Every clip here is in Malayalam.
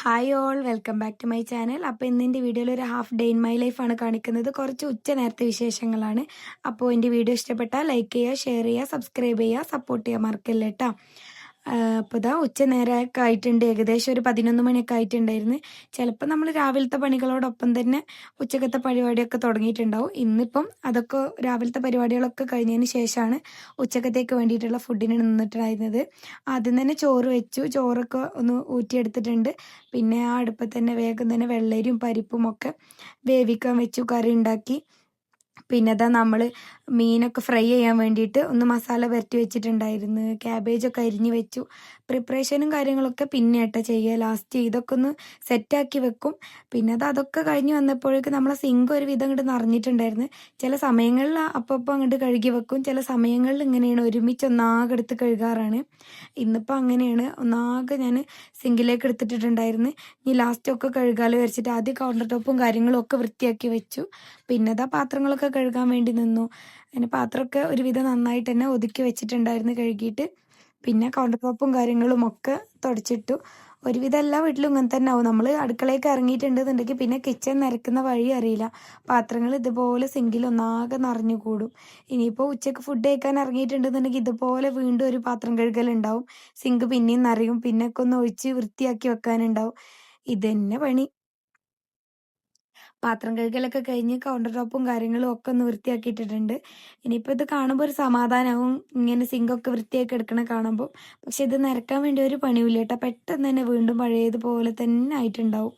Hi all, welcome back to my channel. അപ്പോൾ ഇന്നെൻ്റെ വീഡിയോയിൽ ഒരു ഹാഫ് ഡേ ഇൻ മൈ ലൈഫാണ് കാണിക്കുന്നത്. കുറച്ച് ഉച്ച നേരത്തെ വിശേഷങ്ങളാണ്. അപ്പോൾ എൻ്റെ വീഡിയോ ഇഷ്ടപ്പെട്ടാൽ ലൈക്ക് ചെയ്യുക, ഷെയർ ചെയ്യുക, സബ്സ്ക്രൈബ് ചെയ്യുക, സപ്പോർട്ട് ചെയ്യുക മറക്കല്ല കേട്ടോ. അപ്പോൾ ഇതാ ഉച്ച നേരമൊക്കെ ആയിട്ടുണ്ട്. ഏകദേശം ഒരു 11 മണിയൊക്കെ ആയിട്ടുണ്ടായിരുന്നു. ചിലപ്പോൾ നമ്മൾ രാവിലത്തെ പണികളോടൊപ്പം തന്നെ ഉച്ചക്കത്തെ പരിപാടിയൊക്കെ തുടങ്ങിയിട്ടുണ്ടാവും. ഇന്നിപ്പം അതൊക്കെ രാവിലത്തെ പരിപാടികളൊക്കെ കഴിഞ്ഞതിന് ശേഷമാണ് ഉച്ചക്കത്തേക്ക് വേണ്ടിയിട്ടുള്ള ഫുഡിന് നിന്നിട്ടുണ്ടായിരുന്നത്. ആദ്യം തന്നെ ചോറ് വെച്ചു. ചോറൊക്കെ ഒന്ന് ഊറ്റിയെടുത്തിട്ടുണ്ട്. പിന്നെ ആ അടുപ്പത്ത് തന്നെ വേഗം തന്നെ വെള്ളരിയും പരിപ്പും ഒക്കെ വേവിക്കാൻ വെച്ചു. കറി ഉണ്ടാക്കി. പിന്നെ അതാ നമ്മൾ മീനൊക്കെ ഫ്രൈ ചെയ്യാൻ വേണ്ടിയിട്ട് ഒന്ന് മസാല പുരട്ടി വെച്ചിട്ടുണ്ടായിരുന്നു. ക്യാബേജൊക്കെ അരിഞ്ഞ് വെച്ചു. പ്രിപ്പറേഷനും കാര്യങ്ങളൊക്കെ പിന്നെ ആട്ടോ ചെയ്യുക. ലാസ്റ്റ് ഇതൊക്കെ ഒന്ന് സെറ്റാക്കി വെക്കും. പിന്നെ അതൊക്കെ കഴിഞ്ഞ് വന്നപ്പോഴേക്കും നമ്മളെ സിങ്ക് ഒരു വിധം അങ്ങോട്ട് നിറഞ്ഞിട്ടുണ്ടായിരുന്നു. ചില സമയങ്ങളിൽ അപ്പം അങ്ങോട്ട് കഴുകി വെക്കും. ചില സമയങ്ങളിൽ ഇങ്ങനെയാണ് ഒരുമിച്ച് ഒന്നാകെ എടുത്ത് കഴുകാറാണ്. ഇന്നിപ്പോൾ അങ്ങനെയാണ്. ഒന്നാകെ ഞാൻ സിങ്കിലേക്ക് എടുത്തിട്ടുണ്ടായിരുന്നു. ഇനി ലാസ്റ്റൊക്കെ കഴുകാലോ വിചാരിച്ചിട്ട് ആദ്യം കൗണ്ടർ ടോപ്പും കാര്യങ്ങളും ഒക്കെ വൃത്തിയാക്കി വെച്ചു. പിന്നെ അതാ പാത്രങ്ങളൊക്കെ കഴുകാൻ വേണ്ടി നിന്നു. അതിന് പാത്രമൊക്കെ ഒരുവിധം നന്നായിട്ട് തന്നെ ഒതുക്കി വെച്ചിട്ടുണ്ടായിരുന്നു കഴുകിയിട്ട്. പിന്നെ കൗണ്ടർ ടോപ്പും കാര്യങ്ങളും ഒക്കെ തുടച്ചിട്ടു. ഒരുവിധം എല്ലാ വീട്ടിലും ഇങ്ങനെ തന്നെ ആവും. നമ്മൾ അടുക്കളയൊക്കെ ഇറങ്ങിയിട്ടുണ്ടെന്നുണ്ടെങ്കിൽ പിന്നെ കിച്ചൺ നിരക്കുന്ന വഴി അറിയില്ല. പാത്രങ്ങൾ ഇതുപോലെ സിങ്കിൽ ഒന്നാകെ നിറഞ്ഞു കൂടും. ഇനിയിപ്പോൾ ഉച്ചയ്ക്ക് ഫുഡ് കഴിക്കാൻ ഇറങ്ങിയിട്ടുണ്ടെന്നുണ്ടെങ്കിൽ ഇതുപോലെ വീണ്ടും ഒരു പാത്രം കഴുകലുണ്ടാവും. സിങ്ക് പിന്നെയും നിറയും. പിന്നൊക്കെ ഒന്ന് ഒഴിച്ച് വൃത്തിയാക്കി വെക്കാനുണ്ടാവും. ഇതന്നെ പണി. പാത്രം കഴുകലൊക്കെ കഴിഞ്ഞ് കൗണ്ടർ ടോപ്പും കാര്യങ്ങളും ഒക്കെ ഒന്ന് വൃത്തിയാക്കിയിട്ടിട്ടുണ്ട്. ഇനിയിപ്പോൾ ഇത് കാണുമ്പോൾ ഒരു സമാധാനമാവും, ഇങ്ങനെ സിങ്കൊക്കെ വൃത്തിയാക്കി എടുക്കണ കാണുമ്പോൾ. പക്ഷെ ഇത് നിരക്കാൻ വേണ്ടി ഒരു പണിയില്ല കേട്ടോ. പെട്ടെന്ന് തന്നെ വീണ്ടും പഴയതുപോലെ തന്നെ ആയിട്ടുണ്ടാവും.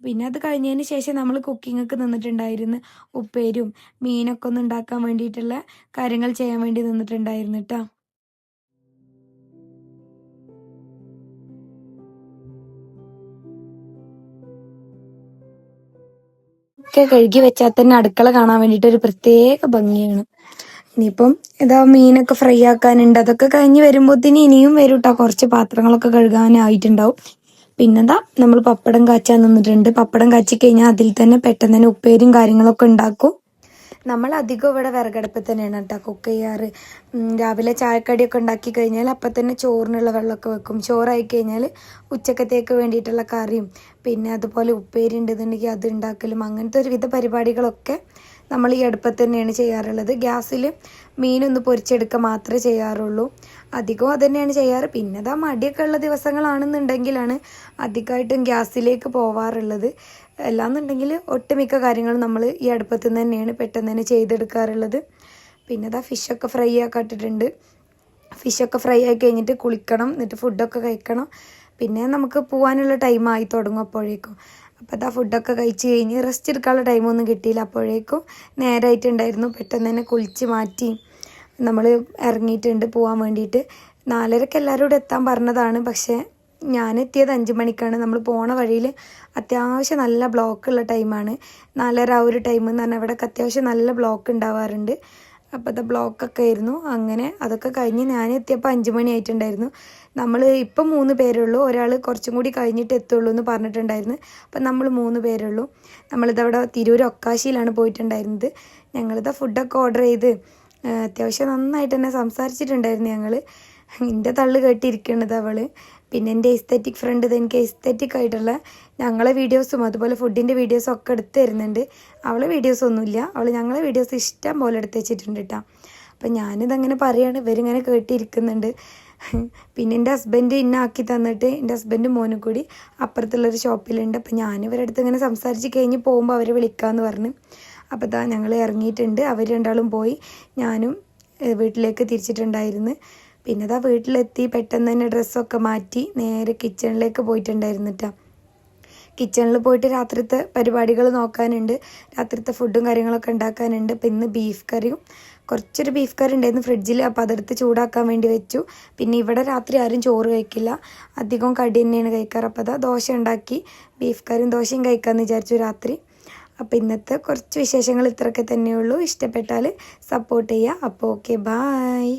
പിന്നെ അത് കഴിഞ്ഞതിന് ശേഷം നമ്മൾ കുക്കിങ്ങൊക്കെ നിന്നിട്ടുണ്ടായിരുന്നു. ഉപ്പേരും മീനൊക്കെ ഒന്ന് ഉണ്ടാക്കാൻ വേണ്ടിയിട്ടുള്ള കാര്യങ്ങൾ ചെയ്യാൻ വേണ്ടി നിന്നിട്ടുണ്ടായിരുന്നു കേട്ടോ. ഒക്കെ കഴുകി വെച്ചാൽ തന്നെ അടുക്കള കാണാൻ വേണ്ടിയിട്ട് ഒരു പ്രത്യേക ഭംഗിയാണ്. ഇനിയിപ്പം ഇതാ മീനൊക്കെ ഫ്രൈ ആക്കാനുണ്ട്. അതൊക്കെ കഴിഞ്ഞ് വരുമ്പോഴത്തേന് ഇനിയും വരും കേട്ടോ. കുറച്ച് പാത്രങ്ങളൊക്കെ കഴുകാനായിട്ടുണ്ടാവും. പിന്നെന്താ നമ്മൾ പപ്പടം കാച്ചാൻ നിന്നിട്ടുണ്ട്. പപ്പടം കാച്ചി കഴിഞ്ഞാൽ അതിൽ തന്നെ പെട്ടെന്ന് തന്നെ ഉപ്പേരും കാര്യങ്ങളൊക്കെ ഉണ്ടാക്കും. നമ്മൾ അധികം ഇവിടെ വിറകടുപ്പിൽ തന്നെയാണ് കേട്ടോ കുക്ക് ചെയ്യാറ്. രാവിലെ ചായക്കടിയൊക്കെ ഉണ്ടാക്കി കഴിഞ്ഞാൽ അപ്പം തന്നെ ചോറിനുള്ള വെള്ളമൊക്കെ വെക്കും. ചോറായി കഴിഞ്ഞാൽ ഉച്ചക്കത്തേക്ക് വേണ്ടിയിട്ടുള്ള കറിയും പിന്നെ അതുപോലെ ഉപ്പേരി ഉണ്ടെന്നുണ്ടെങ്കിൽ അത് ഉണ്ടാക്കലും അങ്ങനത്തെ ഒരുവിധ പരിപാടികളൊക്കെ നമ്മൾ ഈ അടുപ്പത്ത് തന്നെയാണ് ചെയ്യാറുള്ളത്. ഗ്യാസിൽ മീനൊന്ന് പൊരിച്ചെടുക്കുക മാത്രമേ ചെയ്യാറുള്ളൂ. അധികവും അത് തന്നെയാണ് ചെയ്യാറ്. പിന്നെ അതാ മടിയൊക്കെ ഉള്ള ദിവസങ്ങളാണെന്നുണ്ടെങ്കിലാണ് അധികമായിട്ടും ഗ്യാസിലേക്ക് പോവാറുള്ളത്. അല്ലാന്നുണ്ടെങ്കിൽ ഒട്ടുമിക്ക കാര്യങ്ങളും നമ്മൾ ഈ അടുപ്പത്ത് നിന്ന് തന്നെയാണ് പെട്ടെന്ന് തന്നെ ചെയ്തെടുക്കാറുള്ളത്. പിന്നെ അതാ ഫിഷൊക്കെ ഫ്രൈ ആക്കിയിട്ടുണ്ട്. ഫിഷൊക്കെ ഫ്രൈ ആയി കഴിഞ്ഞിട്ട് കുളിക്കണം, എന്നിട്ട് ഫുഡൊക്കെ കഴിക്കണം. പിന്നെ നമുക്ക് പോകാനുള്ള ടൈമായി തുടങ്ങും അപ്പോഴേക്കും. അപ്പോൾ അതാ ഫുഡൊക്കെ കഴിച്ച് കഴിഞ്ഞ് റെസ്റ്റ് എടുക്കാനുള്ള ടൈമൊന്നും കിട്ടിയില്ല. അപ്പോഴേക്കും നേരമായിട്ടുണ്ടായിരുന്നു. പെട്ടെന്ന് തന്നെ കുളിച്ച് മാറ്റി നമ്മൾ ഇറങ്ങിയിട്ടുണ്ട് പോകാൻ വേണ്ടിയിട്ട്. 4:30 എല്ലാവരും കൂടെ എത്താൻ പറഞ്ഞതാണ്. പക്ഷേ ഞാൻ എത്തിയത് 5 മണിക്കാണ്. നമ്മൾ പോണ വഴിയിൽ അത്യാവശ്യം നല്ല ബ്ലോക്കുള്ള ടൈമാണ്. 4:30 ആ ഒരു ടൈം എന്ന് പറഞ്ഞാൽ ഇവിടെയൊക്കെ അത്യാവശ്യം നല്ല ബ്ലോക്ക് ഉണ്ടാവാറുണ്ട്. അപ്പോൾ അത് ബ്ലോക്കൊക്കെ ആയിരുന്നു. അങ്ങനെ അതൊക്കെ കഴിഞ്ഞ് ഞാൻ എത്തിയപ്പോൾ 5 മണി ആയിട്ടുണ്ടായിരുന്നു. നമ്മൾ ഇപ്പം 3 പേരുള്ളൂ. ഒരാൾ കുറച്ചും കൂടി കഴിഞ്ഞിട്ട് എത്തുള്ളൂ എന്ന് പറഞ്ഞിട്ടുണ്ടായിരുന്നു. അപ്പം നമ്മൾ 3 പേരുള്ളൂ. നമ്മളിതവിടെ തിരൂർ ഒക്കാശിയിലാണ് പോയിട്ടുണ്ടായിരുന്നത്. ഞങ്ങളിതാ ഫുഡൊക്കെ ഓർഡർ ചെയ്ത് അത്യാവശ്യം നന്നായിട്ട് തന്നെ സംസാരിച്ചിട്ടുണ്ടായിരുന്നു ഞങ്ങൾ. എൻ്റെ തള്ളു കേട്ടിരിക്കണത് അവൾ. പിന്നെ എൻ്റെ എസ്തെറ്റിക് ഫ്രണ്ട് എനിക്ക് എസ്തെറ്റിക് ആയിട്ടുള്ള ഞങ്ങളെ വീഡിയോസും അതുപോലെ ഫുഡിൻ്റെ വീഡിയോസും ഒക്കെ എടുത്ത് തരുന്നുണ്ട്. അവളെ വീഡിയോസൊന്നുമില്ല, അവൾ ഞങ്ങളെ വീഡിയോസ് ഇഷ്ടം പോലെ എടുത്ത് വെച്ചിട്ടുണ്ട് കേട്ടോ. അപ്പം ഞാനിതങ്ങനെ പറയുകയാണ്, ഇവരിങ്ങനെ കേട്ടിരിക്കുന്നുണ്ട്. പിന്നെ എൻ്റെ ഹസ്ബൻഡ് ഇന്നെ ആക്കി തന്നിട്ട് എൻ്റെ ഹസ്ബൻഡും മോനും കൂടി അപ്പുറത്തുള്ളൊരു ഷോപ്പിലുണ്ട്. അപ്പം ഞാനിവരുടെ അടുത്ത് ഇങ്ങനെ സംസാരിച്ച് കഴിഞ്ഞ് പോകുമ്പോൾ അവരെ വിളിക്കാമെന്ന് പറഞ്ഞ്. അപ്പോൾ ഇതാ ഞങ്ങൾ ഇറങ്ങിയിട്ടുണ്ട്. അവർ രണ്ടാളും പോയി. ഞാനും വീട്ടിലേക്ക് തിരിച്ചിട്ടുണ്ടായിരുന്നു. പിന്നെ അതാ വീട്ടിലെത്തി പെട്ടെന്ന് തന്നെ ഡ്രസ്സൊക്കെ മാറ്റി നേരെ കിച്ചണിലേക്ക് പോയിട്ടുണ്ടായിരുന്നു കേട്ടോ. കിച്ചണിൽ പോയിട്ട് രാത്രിത്തെ പരിപാടികൾ നോക്കാനുണ്ട്. രാത്രിത്തെ ഫുഡും കാര്യങ്ങളൊക്കെ ഉണ്ടാക്കാനുണ്ട്. അപ്പം ഇന്ന് ബീഫ് കറിയും കുറച്ചൊരു ബീഫ് കറി ഉണ്ടായിരുന്നു ഫ്രിഡ്ജിൽ. അപ്പോൾ അതെടുത്ത് ചൂടാക്കാൻ വേണ്ടി വെച്ചു. പിന്നെ ഇവിടെ രാത്രി ആരും ചോറ് കഴിക്കില്ല, അധികം കടി തന്നെയാണ് കഴിക്കാറ്. അപ്പോൾ അതാ ദോശ ഉണ്ടാക്കി ബീഫ് കറിയും ദോശയും കഴിക്കാമെന്ന് വിചാരിച്ചു രാത്രി. അപ്പോൾ ഇന്നത്തെ കുറച്ച് വിശേഷങ്ങൾ ഇത്രയൊക്കെ തന്നെയുള്ളൂ. ഇഷ്ടപ്പെട്ടാൽ സപ്പോർട്ട് ചെയ്യുക. അപ്പോൾ ഓക്കെ, ബായ്.